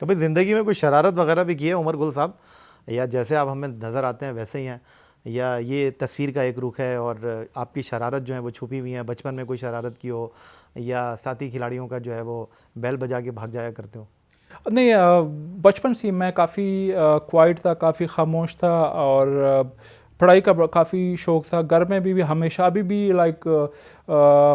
کبھی زندگی میں کوئی شرارت وغیرہ بھی کی ہے عمر گل صاحب، یا جیسے آپ ہمیں نظر آتے ہیں ویسے ہی ہیں، یا یہ تصویر کا ایک رخ ہے اور آپ کی شرارت جو ہے وہ چھپی ہوئی ہیں؟ بچپن میں کوئی شرارت کی ہو، یا ساتھی کھلاڑیوں کا جو ہے وہ بیل بجا کے بھاگ جایا کرتے ہو؟ نہیں، بچپن سے میں کافی کوائٹ تھا، کافی خاموش تھا، اور پڑھائی کا کافی شوق تھا. گھر میں بھی ہمیشہ ابھی بھی لائک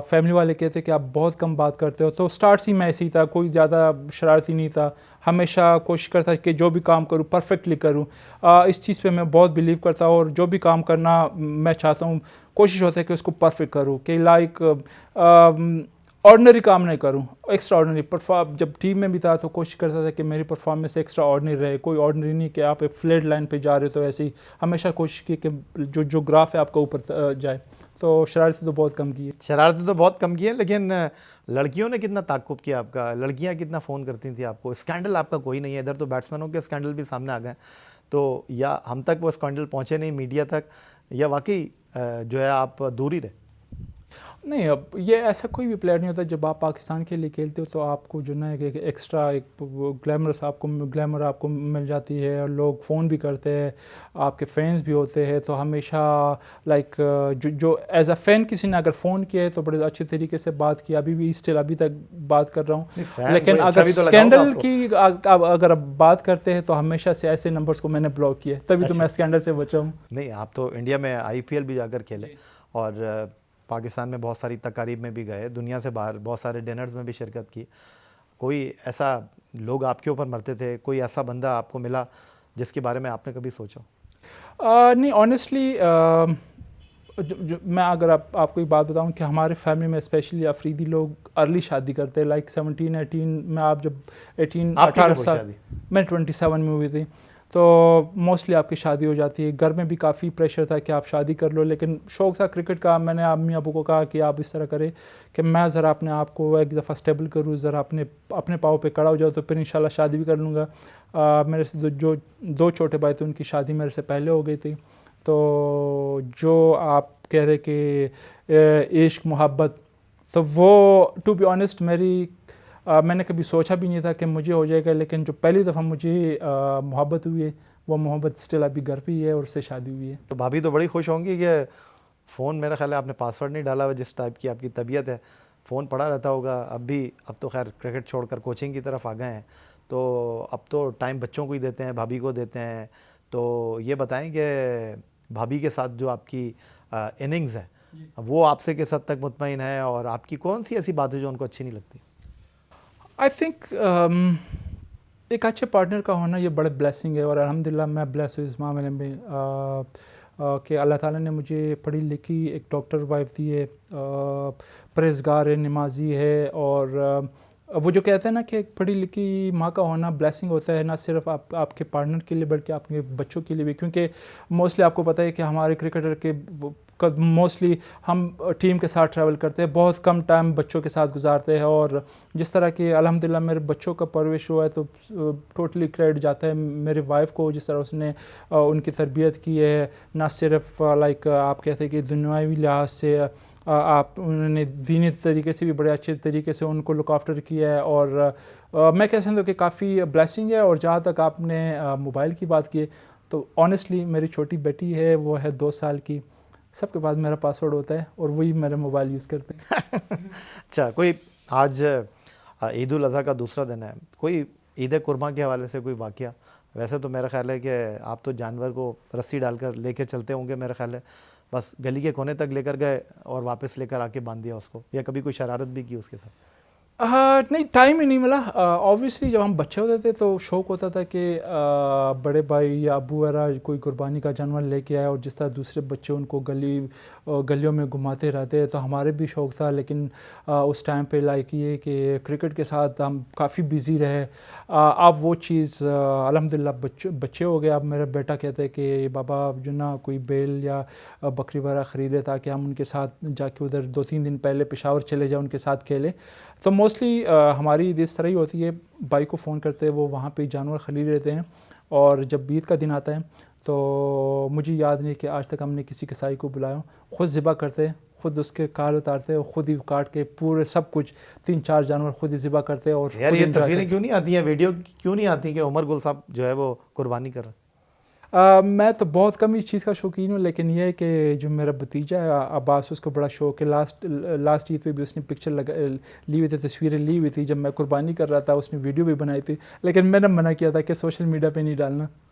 فیملی والے کہتے کہ آپ بہت کم بات کرتے ہو. تو اسٹارٹ سے میں ایسے ہی تھا، کوئی زیادہ شرارتی نہیں تھا. ہمیشہ کوشش کرتا کہ جو بھی کام کروں پرفیکٹلی کروں. اس چیز پہ میں بہت بلیو کرتا ہوں، اور جو بھی کام کرنا میں چاہتا ہوں کوشش ہوتا ہے کہ اس کو پرفیکٹ کروں، کہ لائک آرڈنری کام نہیں کروں، ایکسٹرا آرڈنری. جب ٹیم میں بھی تھا تو کوشش کرتا تھا کہ میری پرفارمنس ایکسٹرا آرڈنری رہے، کوئی آرڈنری نہیں کہ آپ ایک فلیٹ لائن پہ جا رہے ہو تو ایسے ہی. ہمیشہ کوشش کی کہ جو گراف ہے آپ کا اوپر جائے. تو شرارتی تو بہت کم کی ہے. شرارتیں تو بہت کم کی ہیں، لیکن لڑکیوں نے کتنا تعاقب کیا آپ کا؟ لڑکیاں کتنا فون کرتی تھیں آپ کو؟ اسکینڈل آپ کا کوئی نہیں ہے ادھر، تو بیٹسمینوں کے اسکینڈل بھی سامنے آ گئے، تو یا ہم تک وہ اسکینڈل پہنچے نہیں میڈیا تک، یا واقعی جو ہے آپ دور ہی رہے؟ نہیں، اب یہ ایسا کوئی بھی پلیئر نہیں ہوتا. جب آپ پاکستان کے لیے کھیلتے ہو تو آپ کو جو نا ایک ایکسٹرا ایک گلیمر آپ کو مل جاتی ہے، اور لوگ فون بھی کرتے ہیں، آپ کے فینس بھی ہوتے ہیں. تو ہمیشہ لائک جو ایز اے فین کسی نے اگر فون کیا ہے تو بڑے اچھے طریقے سے بات کیا. ابھی بھی اسٹل ابھی تک بات کر رہا ہوں. لیکن اگر اسکینڈل کی اگر آپ بات کرتے ہیں تو ہمیشہ سے ایسے نمبرز کو میں نے بلاک کیا، تبھی تو میں اسکینڈل سے بچا ہوں. نہیں، آپ تو انڈیا میں IPL بھی جا کر کھیلے، اور پاکستان میں بہت ساری تقاریب میں بھی گئے، دنیا سے باہر بہت سارے ڈنرز میں بھی شرکت کی. کوئی ایسا لوگ آپ کے اوپر مرتے تھے، کوئی ایسا بندہ آپ کو ملا جس کے بارے میں آپ نے کبھی سوچا؟ نہیں، آنیسٹلی میں اگر آپ کو ایک بات بتاؤں کہ ہمارے فیملی میں اسپیشلی افریدی لوگ ارلی شادی کرتے ہیں، لائک 17-18 میں. آپ جب 18 سال، میں 27 میں ہوئی تھی، تو موسٹلی آپ کی شادی ہو جاتی ہے. گھر میں بھی کافی پریشر تھا کہ آپ شادی کر لو، لیکن شوق تھا کرکٹ کا. میں نے امی ابو کو کہا کہ آپ اس طرح کریں کہ میں ذرا اپنے آپ کو ایک دفعہ اسٹیبل کروں، ذرا اپنے پاؤں پہ کھڑا ہو جاؤ، تو پھر انشاءاللہ شادی بھی کر لوں گا. میرے سے جو 2 چھوٹے بھائی تھے ان کی شادی میرے سے پہلے ہو گئی تھی. تو جو آپ کہہ رہے کہ عشق محبت، تو وہ ٹو بی آنیسٹ میں نے کبھی سوچا بھی نہیں تھا کہ مجھے ہو جائے گا. لیکن جو پہلی دفعہ مجھے محبت ہوئی ہے وہ محبت اسٹل ابھی گھر پہ ہی ہے، اور اس سے شادی ہوئی ہے. تو بھابھی تو بڑی خوش ہوں گی کہ فون، میرا خیال ہے آپ نے پاسورڈ نہیں ڈالا ہوا، جس ٹائپ کی آپ کی طبیعت ہے فون پڑا رہتا ہوگا. اب تو خیر کرکٹ چھوڑ کر کوچنگ کی طرف آ گئے ہیں، تو اب تو ٹائم بچوں کو ہی دیتے ہیں، بھابھی کو دیتے ہیں. تو یہ بتائیں کہ بھابھی کے ساتھ جو آپ کی اننگز ہے وہ آپ سے کس حد تک مطمئن ہے، اور آپ کی کون سی ایسی بات ہے جو ان کو اچھی نہیں لگتی؟ آئی تھنک ایک اچھے پارٹنر کا ہونا یہ بڑے بلیسنگ ہے، اور الحمدللہ میں بلیس ہوں اس معاملے میں کہ اللہ تعالیٰ نے مجھے پڑھی لکھی ایک ڈاکٹر وائف دی ہے، پرہیزگار ہے، نمازی ہے. اور وہ جو کہتے ہیں نا کہ ایک پڑھی لکھی ماں کا ہونا بلیسنگ ہوتا ہے، نہ صرف آپ کے پارٹنر کے لیے بلکہ آپ کے بچوں کے لیے بھی. کیونکہ موسٹلی آپ کو پتہ ہے کہ ہمارے کرکٹر کے موسٹلی ہم ٹیم کے ساتھ ٹریول کرتے ہیں، بہت کم ٹائم بچوں کے ساتھ گزارتے ہیں. اور جس طرح کہ الحمدللہ میرے بچوں کا پرورش ہوا ہے تو ٹوٹلی کریڈٹ جاتا ہے میری وائف کو، جس طرح اس نے ان کی تربیت کی ہے. نہ صرف لائک آپ کہتے ہیں کہ دنیاوی لحاظ سے انہوں نے دینی طریقے سے بھی بڑے اچھے طریقے سے ان کو لک آفٹر کیا ہے. اور میں کہہ سکتا ہوں کہ کافی بلیسنگ ہے. اور جہاں تک آپ نے موبائل کی بات کی تو آنیسٹلی میری چھوٹی بیٹی ہے، وہ ہے 2 سال کی. سب کے پاس میرا پاسورڈ ہوتا ہے اور وہی میرا موبائل یوز کرتے ہیں. اچھا، کوئی آج عید الاضحیٰ کا دوسرا دن ہے، کوئی عید قرباں کے حوالے سے کوئی واقعہ؟ ویسے تو میرا خیال ہے کہ آپ تو جانور کو رسی ڈال کر لے کے چلتے ہوں گے، میرا خیال ہے بس گلی کے کونے تک لے کر گئے اور واپس لے کر آ کے باندھ دیا اس کو، یا کبھی کوئی شرارت بھی کی اس کے ساتھ؟ نہیں، ٹائم ہی نہیں ملا. آبویسلی جب ہم بچے ہوتے تھے تو شوق ہوتا تھا کہ بڑے بھائی یا ابو وغیرہ کوئی قربانی کا جانور لے کے آئے، اور جس طرح دوسرے بچے ان کو گلیوں میں گھماتے رہتے ہیں تو ہمارے بھی شوق تھا. لیکن اس ٹائم پہ لائک یہ کہ کرکٹ کے ساتھ ہم کافی بزی رہے. اب وہ چیز الحمدللہ بچے ہو گئے. اب میرا بیٹا کہتا ہے کہ بابا جو نا کوئی بیل یا بکری وغیرہ خریدے تاکہ ہم ان کے ساتھ جا کے ادھر 2-3 دن پہلے پشاور چلے جائیں، ان کے ساتھ کھیلیں. تو موسٹلی ہماری عید اس طرح ہی ہوتی ہے، بھائی کو فون کرتے ہیں، وہ وہاں پہ جانور خرید لیتے ہیں. اور جب عید کا دن آتا ہے تو مجھے یاد نہیں کہ آج تک ہم نے کسی کسائی کو بلایا، خود ذبح کرتے ہیں، خود اس کے کال اتارتے اور خود ہی کاٹ کے پورے سب کچھ 3-4 جانور خود ہی ذبح کرتے اور یار یہ تصویریں کیوں نہیں آتی ہیں, ویڈیو کیوں نہیں آتی کہ عمر گل صاحب جو ہے وہ قربانی کر رہے ہیں؟ میں تو بہت کم اس چیز کا شوقین ہوں, لیکن یہ ہے کہ جو میرا بھتیجا ہے عباس, اس کو بڑا شوق ہے. لاسٹ عید پہ بھی اس نے پکچر لی ہوئی تھی, تصویریں لی ہوئی تھی جب میں قربانی کر رہا تھا, اس نے ویڈیو بھی بنائی تھی, لیکن میں نے منع کیا تھا کہ سوشل میڈیا پہ نہیں ڈالنا.